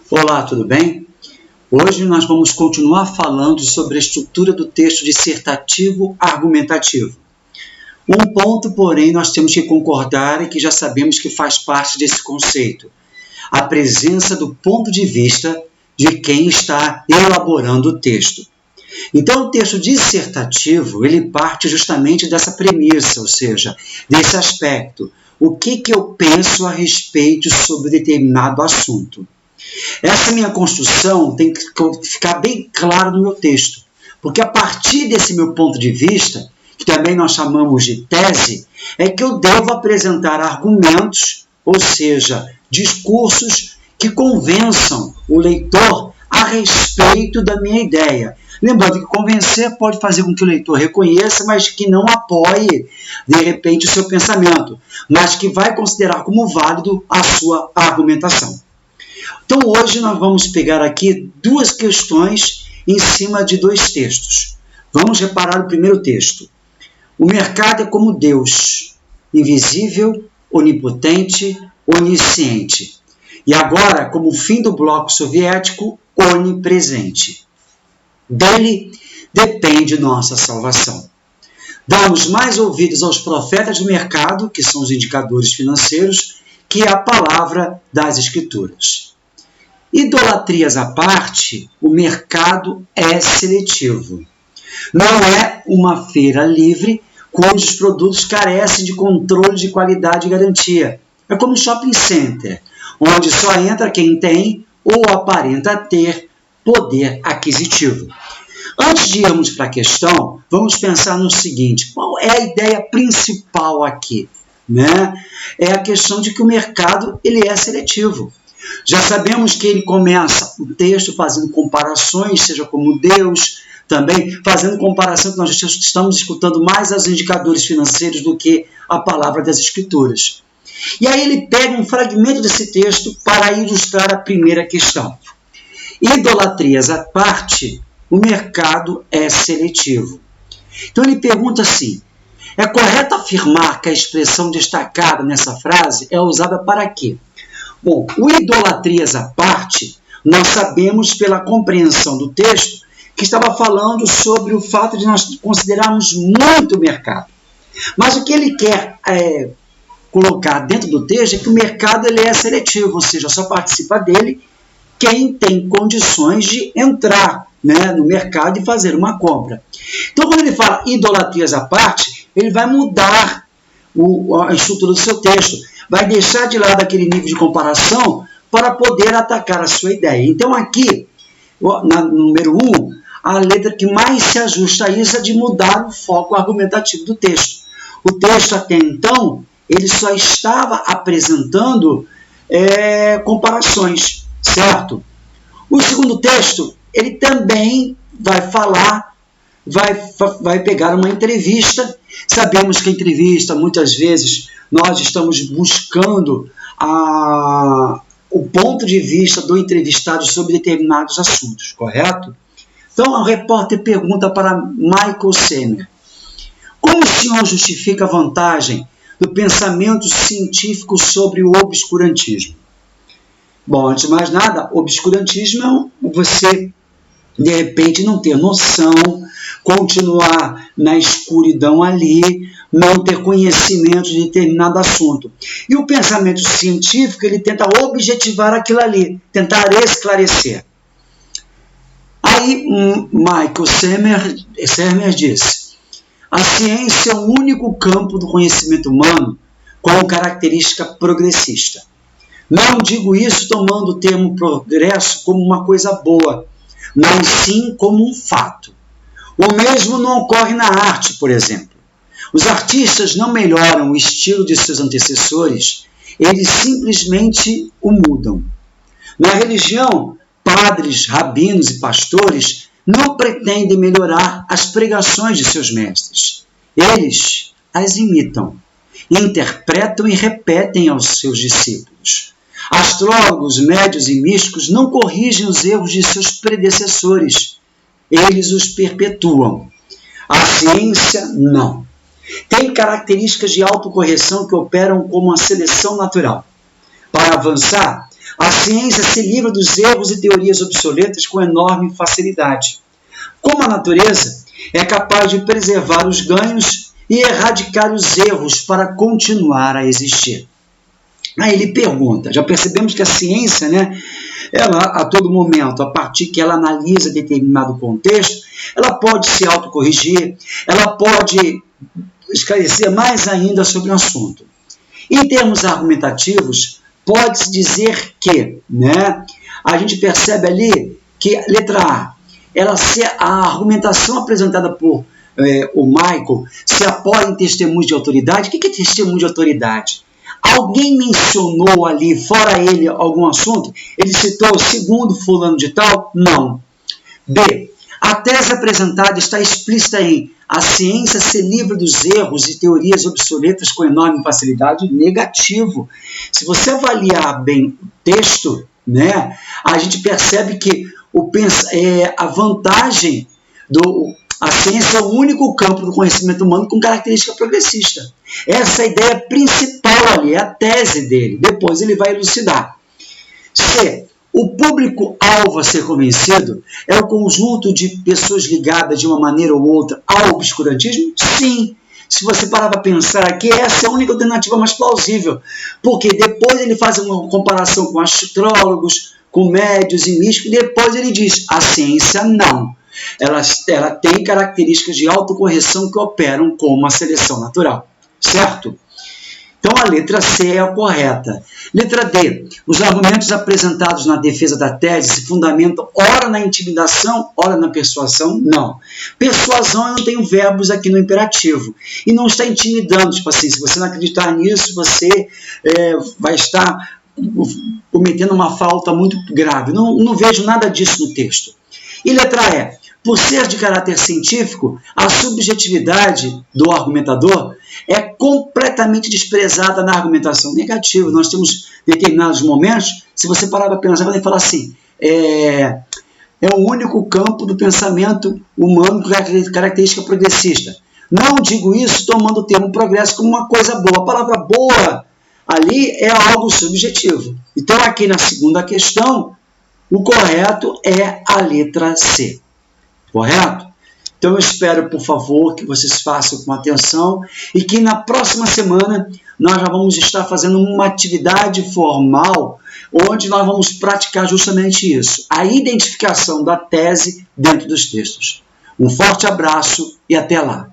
Olá, tudo bem? Hoje nós vamos continuar falando sobre a estrutura do texto dissertativo argumentativo. Um ponto, porém, nós temos que concordar e que já sabemos que faz parte desse conceito: a presença do ponto de vista de quem está elaborando o texto. Então, o texto dissertativo, ele parte justamente dessa premissa, ou seja, desse aspecto. O que eu penso a respeito sobre determinado assunto? Essa minha construção tem que ficar bem clara no meu texto, porque a partir desse meu ponto de vista, que também nós chamamos de tese, é que eu devo apresentar argumentos, ou seja, discursos que convençam o leitor a respeito da minha ideia. Lembrando que convencer pode fazer com que o leitor reconheça, mas que não apoie, de repente, o seu pensamento, mas que vai considerar como válido a sua argumentação. Então, hoje nós vamos pegar aqui duas questões em cima de dois textos. Vamos reparar o primeiro texto. O mercado é como Deus, invisível, onipotente, onisciente. E agora, como fim do bloco soviético, onipresente. Dele depende nossa salvação. Damos mais ouvidos aos profetas do mercado, que são os indicadores financeiros, que a palavra das Escrituras. Idolatrias à parte, o mercado é seletivo. Não é uma feira livre cujos produtos carecem de controle de qualidade e garantia. É como um shopping center, onde só entra quem tem ou aparenta ter poder aquisitivo. Antes de irmos para a questão, vamos pensar no seguinte: qual é a ideia principal aqui? É a questão de que o mercado ele é seletivo. Já sabemos que ele começa o texto fazendo comparações, seja como Deus, também fazendo comparação que nós estamos escutando mais aos indicadores financeiros do que a palavra das Escrituras. E aí ele pega um fragmento desse texto para ilustrar a primeira questão. Idolatrias à parte, o mercado é seletivo. Então ele pergunta assim: é correto afirmar que a expressão destacada nessa frase é usada para quê? Bom, o idolatrias à parte, nós sabemos pela compreensão do texto que estava falando sobre o fato de nós considerarmos muito o mercado. Mas o que ele quer colocar dentro do texto é que o mercado ele é seletivo, ou seja, só participa dele quem tem condições de entrar no mercado e fazer uma compra. Então, quando ele fala idolatrias à parte, ele vai mudar a estrutura do seu texto. Vai deixar de lado aquele nível de comparação para poder atacar a sua ideia. Então, aqui, na número 1, a letra que mais se ajusta a isso é de mudar o foco argumentativo do texto. O texto, até então, ele só estava apresentando comparações, certo? O segundo texto, ele também vai falar, vai pegar uma entrevista. Sabemos que a entrevista, muitas vezes, nós estamos buscando o ponto de vista do entrevistado sobre determinados assuntos, correto? Então, o repórter pergunta para Michael Semer: como o senhor justifica a vantagem do pensamento científico sobre o obscurantismo? Bom, antes de mais nada, obscurantismo é você, de repente, não ter noção, continuar na escuridão ali, não ter conhecimento de determinado assunto. E o pensamento científico, ele tenta objetivar aquilo ali, tentar esclarecer. Aí, Michael Semer disse: a ciência é o único campo do conhecimento humano com característica progressista. Não digo isso tomando o termo progresso como uma coisa boa, mas sim como um fato. O mesmo não ocorre na arte, por exemplo. Os artistas não melhoram o estilo de seus antecessores, eles simplesmente o mudam. Na religião, padres, rabinos e pastores não pretendem melhorar as pregações de seus mestres. Eles as imitam, interpretam e repetem aos seus discípulos. Astrólogos, médios e místicos não corrigem os erros de seus predecessores, eles os perpetuam. A ciência, não. Tem características de autocorreção que operam como uma seleção natural. Para avançar, A ciência se livra dos erros e teorias obsoletas com enorme facilidade. Como a natureza é capaz de preservar os ganhos e erradicar os erros para continuar a existir. Aí ele pergunta, já percebemos que a ciência, ela a todo momento, a partir que ela analisa determinado contexto, ela pode se autocorrigir, ela pode esclarecer mais ainda sobre o assunto. Em termos argumentativos, pode-se dizer que, a gente percebe ali que, letra A, a argumentação apresentada por o Michael se apoia em testemunhos de autoridade. O que é testemunho de autoridade? Alguém mencionou ali, fora ele, algum assunto? Ele citou segundo fulano de tal? Não. B. A tese apresentada está explícita em a ciência se livra dos erros e teorias obsoletas com enorme facilidade. Negativo. Se você avaliar bem o texto, a gente percebe que a vantagem a ciência é o único campo do conhecimento humano com característica progressista. Essa é a ideia principal ali, é a tese dele. Depois ele vai elucidar. C. O público-alvo a ser convencido é o conjunto de pessoas ligadas de uma maneira ou outra ao obscurantismo? Sim. Se você parar para pensar aqui, essa é a única alternativa mais plausível. Porque depois ele faz uma comparação com astrólogos, com médios e místicos, e depois ele diz, a ciência não. Ela tem características de autocorreção que operam como a seleção natural. Certo? Então a letra C é a correta. Letra D. Os argumentos apresentados na defesa da tese se fundamentam ora na intimidação, ora na persuasão? Não. Persuasão, eu não tenho verbos aqui no imperativo. E não está intimidando. Tipo assim, se você não acreditar nisso, você vai estar cometendo uma falta muito grave. Não vejo nada disso no texto. E letra E. Por ser de caráter científico, a subjetividade do argumentador é completamente desprezada na argumentação. Negativo. Nós temos determinados momentos, se você parar para pensar, vai falar assim, é o único campo do pensamento humano com característica progressista. Não digo isso tomando o termo progresso como uma coisa boa. A palavra boa ali é algo subjetivo. Então, aqui na segunda questão, o correto é a letra C. Correto? Então eu espero, por favor, que vocês façam com atenção e que na próxima semana nós já vamos estar fazendo uma atividade formal onde nós vamos praticar justamente isso, a identificação da tese dentro dos textos. Um forte abraço e até lá!